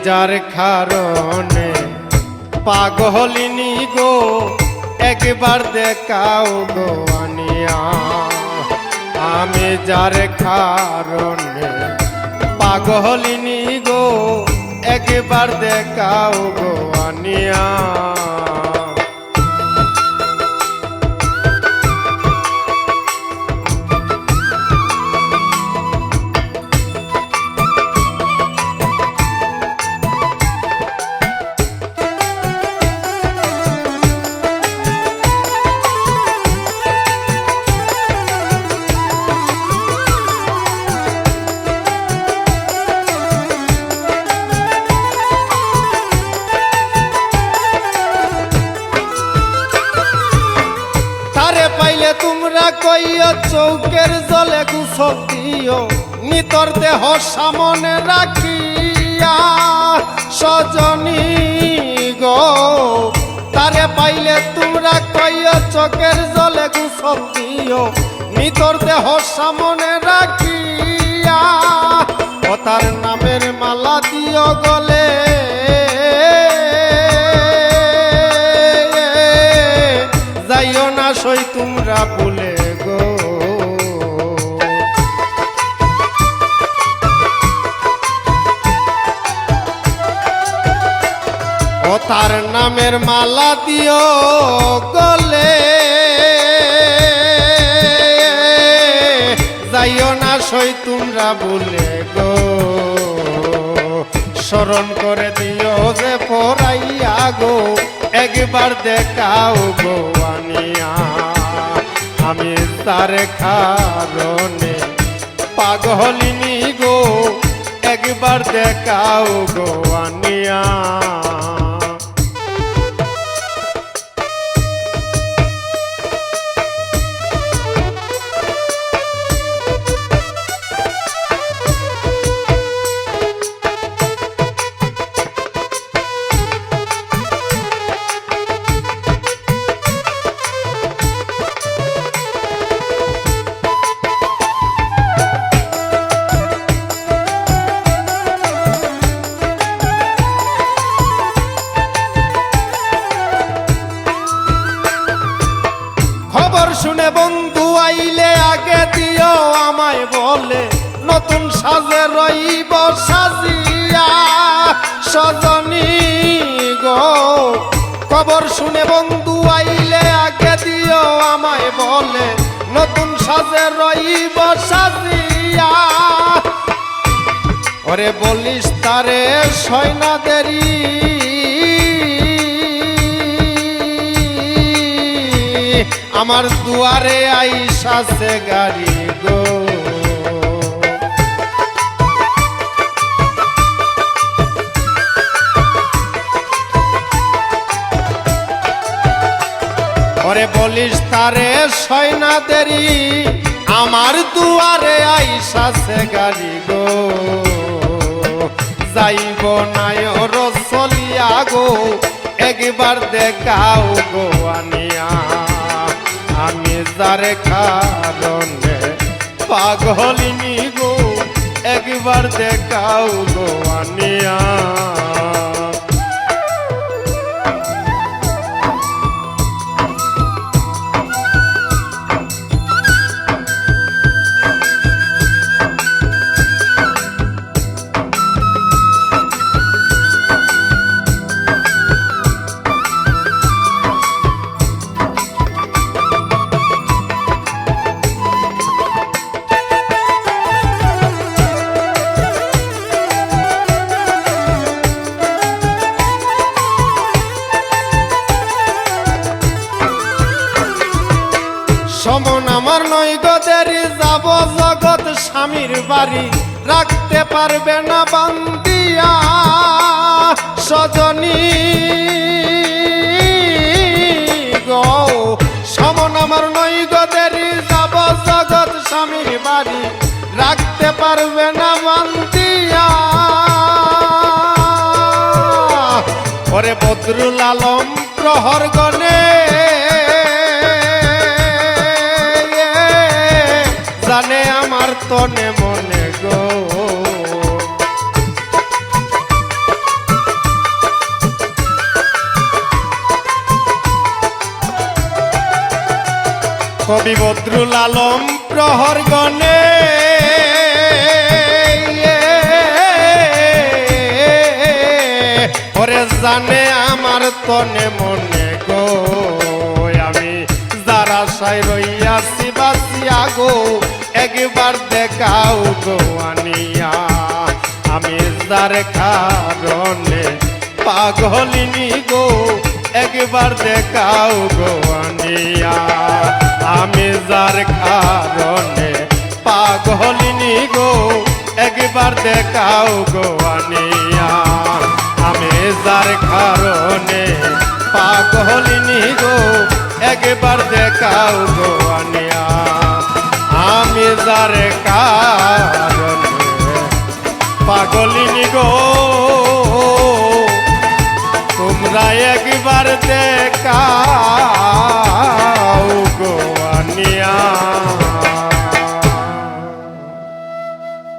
যার কারণে পাগলিনী গো একবার দেখাও গো আনিয়া। আমি যার কারণে পাগলিনী গো একবার দেখাও গো আনিয়া। পাইলে তোমরা কইও চৌকের জলে গুসল দিও, নিতর দেহ সামনে রাখিয়া সজনী গো। তারে পাইলে তোমরা কইও চোখের জলে গুসল দিও, নিতর দেহ সামনে রাখিয়া ও তার নামের মালা দিও গলে। যাইও না সই তোমরা ভুলে গো। ও তার নামের মালা দিও গলে। যাইও না সই তোমরা ভুলে গো। স্মরণ করে দিও যে পরাইয়া গো একবার দেখাও গো আনিয়া। আমি তার কারণে পাগলিনী গো একবার দেখাও গো আনিয়া। শুনে বন্ধু আইলে আগে দিও আমায় বলে, নতুন সাজে রইব সাজিয়া সজনী গো। খবর শুনে বন্ধু আইলে আগে দিও আমায় বলে, নতুন সাজে রইব সাজিয়া। ওরে বলিস তারে সয়না দেরি, আমার দুয়ারে আইসাছে গাড়ি গো। ওরে বলিস তারে সয়না দেরি, আমার দুয়ারে আইসাছে গাড়ি গো। যাইব নাই রসলিয়া গো একবার দেখাও গো আনিয়া। আমি যার কারণে পাগলিনী গো একবার দেখাও গো আনিয়া। সমন আমার নয় গো দেরি, যাব জগৎ স্বামীর বাড়ি, রাখতে পারবে না বান্দিয়া সজনী গো। সমন আমার নয় গো দেরি, যাব জগৎ স্বামীর বাড়ি, রাখতে পারবে না বান্দিয়া। ওরে বদরুল আলম প্রহর গনে, জানে আমার তনে মনে গো। কবি বদরুল আলম প্রহর গণে ওরে জানে আমার তনে মনে গো আমি যারা সাই রইয়াছি বাসিয়া গো একবার দেখাও গো আনিয়া আমি যার কারণে পাগলিনী গো একবার দেখাও গো আনিয়া আমি যার কারণে পাগলিনী গো একবার দেখাও গো আনিয়া আমি যার কারণে পাগলিনী গো একবার দেখাও গো আনিয়া আমি যার কারণে পাগলিনী গো তোমরা একবার দেখাও গো আনিয়া